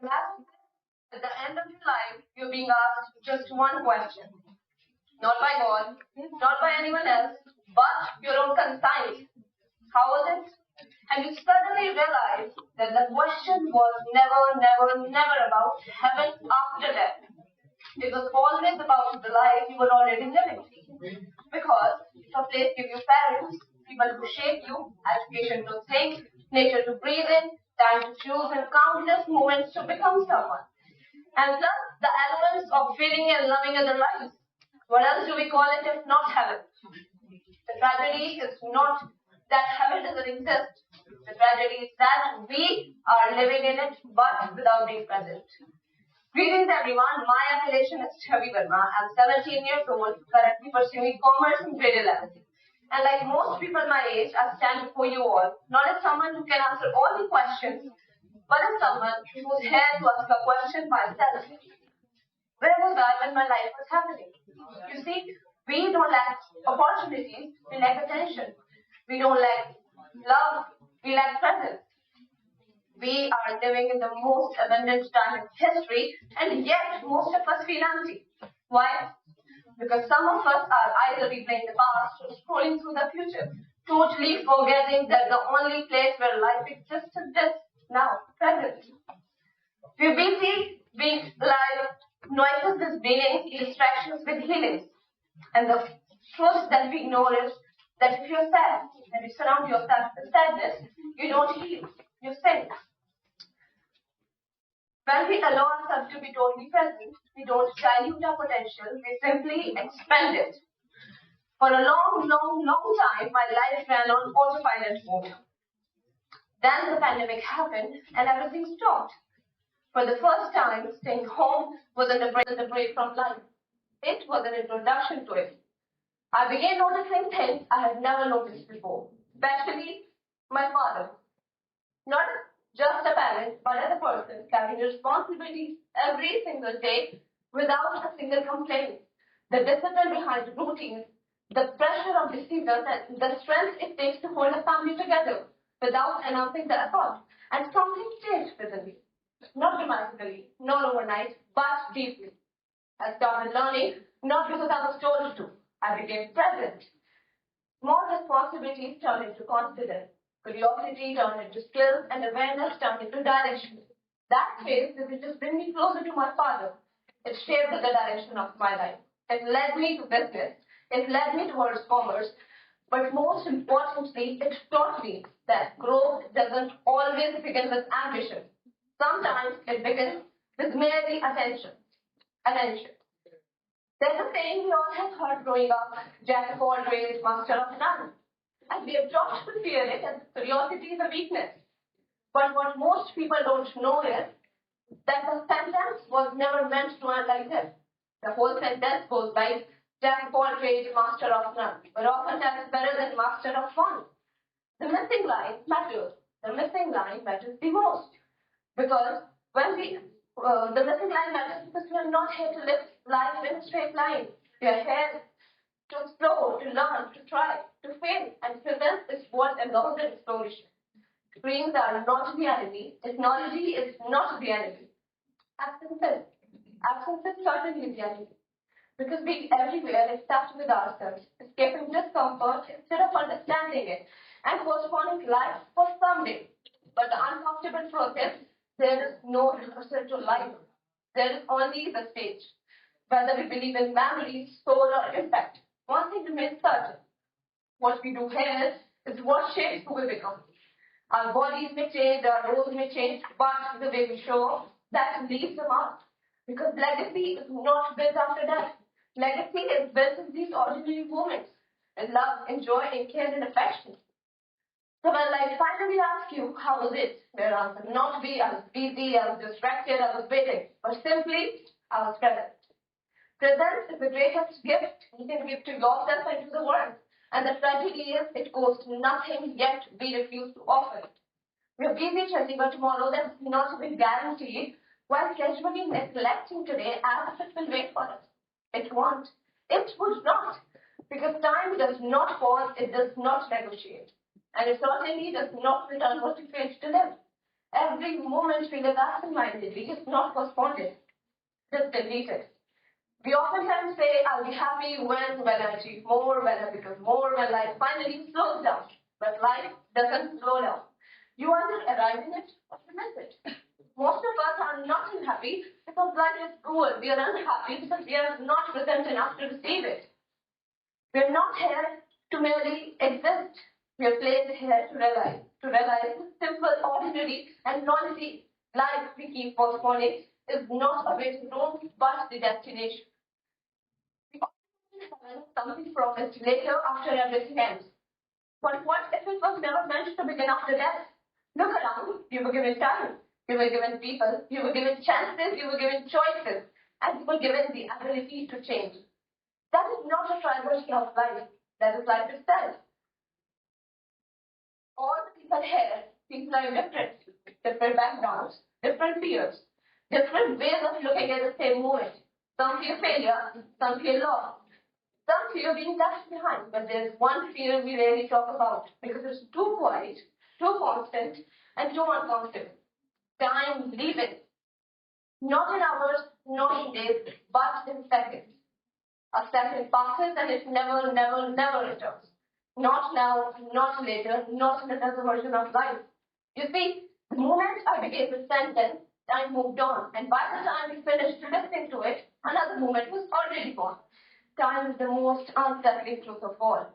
Imagine at the end of your life, you're being asked just one question. Not by God, not by anyone else, but your own conscience. How was it? And you suddenly realize that the question was never about heaven after death. It was always about the life you were already living. Because your place give you parents, people who shape you, education to think, nature to breathe in, time to choose, and countless moments to become someone. And plus, the elements of feeling and loving other lives. What else do we call it if not heaven? The tragedy is not that heaven doesn't exist. The tragedy is that we are living in it, but without being present. Greetings everyone, my appellation is Chhavi Verma. I'm 17 years old, currently pursuing commerce in grade 11. And like most people my age, I stand before you all, not as someone who can answer all the questions, but as someone who's here to ask a question myself. Where was I when my life was happening? You see, we don't lack opportunities, we lack attention. We don't lack love, we lack presence. We are living in the most abundant time in history, and yet most of us feel empty. Why? Because some of us are either replaying the past or scrolling through the future, totally forgetting that the only place where life exists is this, now, present. We're busy being alive, noises with meanings, distractions with healings. And the truth that we ignore is that if you're sad and you surround yourself with sadness, you don't heal, you sink. When we allow ourselves to be totally present, we don't dilute our potential, we simply expand it. For a long time, my life ran on autopilot mode. Then the pandemic happened and everything stopped. For the first time, staying home wasn't a break from life. It was an introduction to it. I began noticing things I had never noticed before, especially my father. Not just a parent, but as a person carrying responsibilities every single day without a single complaint. The discipline behind routines, the pressure of decisions, and the strength it takes to hold a family together without announcing the effort. And something changed within me. Not dramatically, not overnight, but deeply. I started learning not because I was told to. I became present. More responsibilities turned into confidence. Curiosity turned into skills, and awareness turned into direction. That phase didn't just bring me closer to my father. It shaped the direction of my life. It led me to business. It led me towards commerce. But most importantly, it taught me that growth doesn't always begin with ambition. Sometimes it begins with merely attention. Attention. There's a saying we all have heard growing up, jack of all trades, master of none. And we have taught to fear it as curiosity is a weakness. But what most people don't know is that the sentence was never meant to end like this. The whole sentence goes like, jack of all trades, master of none. But often that's better than master of one. The missing line matters. The missing line matters the most. Because when the missing line matters because we are not here to live life in a straight line. We are here to explore, to learn, to try, to fail, and presence is what allows the exploration. Screens are not the enemy. Technology is not the enemy. Absence is. Absence is certainly the enemy. Because being everywhere is stuck with ourselves, escaping discomfort instead of understanding it, and postponing life for someday. But the uncomfortable truth is, there is no rehearsal to life. There is only the stage. Whether we believe in memory, soul, or impact, one thing remains certain. What we do here is what shapes who we become. Our bodies may change, our roles may change, but the way we show up, that leaves a mark. Because legacy is not built after death. Legacy is built in these ordinary moments, in love, in joy, in care, and affection. So when I finally ask you, how was it? Your answer not be, I was busy, I was distracted, I was waiting, but simply, I was present. Presence is the greatest gift you can give to yourself and to the world. And the tragedy is, it costs nothing, yet we refuse to offer it. We are busy chasing a tomorrow that's not been guaranteed, while casually neglecting today as if it will wait for us. It won't. It would not. Because time does not pause, it does not negotiate. And it certainly does not return what it fails to live. Every moment we live absent-mindedly is not postponed, just deleted. We oftentimes say, I'll be happy when I achieve more, when I become more, when life finally slows down. But life doesn't slow down. You either arrive in it or you miss it. Most of us are not unhappy because life is cruel. We are unhappy because we are not present enough to receive it. We are not here to merely exist. We are placed here to realize the simple, ordinary, and noisy life we keep postponing is not a waiting room, but the destination. We often have something promised later after everything ends. But what if it was never meant to begin after death? Look around. You were given time. You were given people. You were given chances. You were given choices. And you were given the ability to change. That is not a tribal of life. That is life itself. All the people here, people are different. Different backgrounds, different fears, different ways of looking at the same moment. Some fear failure, some fear loss. Some fear being left behind, but there's one fear we rarely talk about because it's too quiet, too constant, and too unconscious. Time leaving. Not in hours, not in days, but in seconds. A second passes and it never, never, never returns. Not now, not later, not in another version of life. You see, the moment I began the sentence, time moved on, and by the time we finished listening to it, another moment was already gone. Time is the most unsettling truth of all.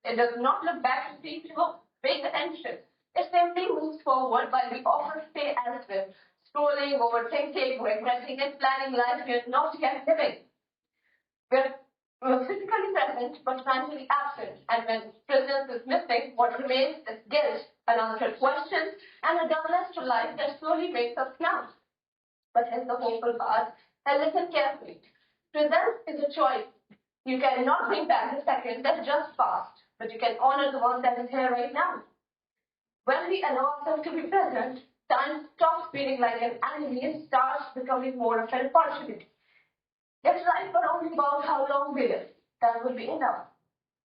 It does not look back to see if you were paying attention. It simply moves forward while we often stay elsewhere, scrolling, overthinking, regretting, and planning life we are not yet living. We're physically present but mentally absent, and when presence is missing, what remains is guilt, unanswered questions, and a dullness to life that slowly makes us numb. But here's the hopeful part, and listen carefully. Presence is a choice. You cannot bring back the second that just passed, but you can honor the one that is here right now. When we allow ourselves to be present, time stops feeling like an enemy and starts becoming more of an opportunity. If life were only about how long we live, that would be enough.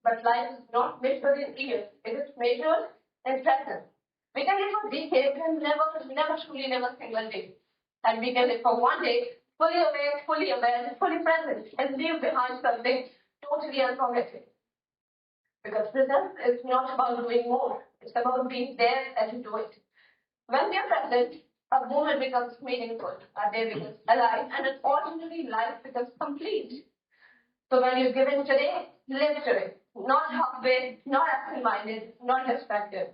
But life is not measured in years, it is measured in presence. We can live for decades and never truly live a single day. And we can live for one day, fully awake, fully aware, fully present, and leave behind something totally unforgettable. Because presence is not about doing more, it's about being there as you do it. When we are present, a moment becomes meaningful, a day becomes alive, and an ordinary life becomes complete. So when you give in today, live today. Not halfway, not absent-minded, not distracted.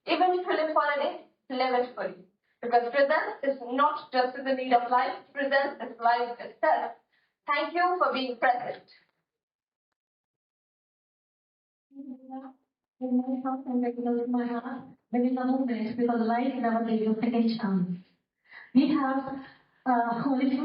Even if you live for a day, live it fully. Because presence is not just in the need of life, presence is life itself. Thank you for being present. In my house and regular in my heart, there is a moment because life never gives you a second chance. We have Holy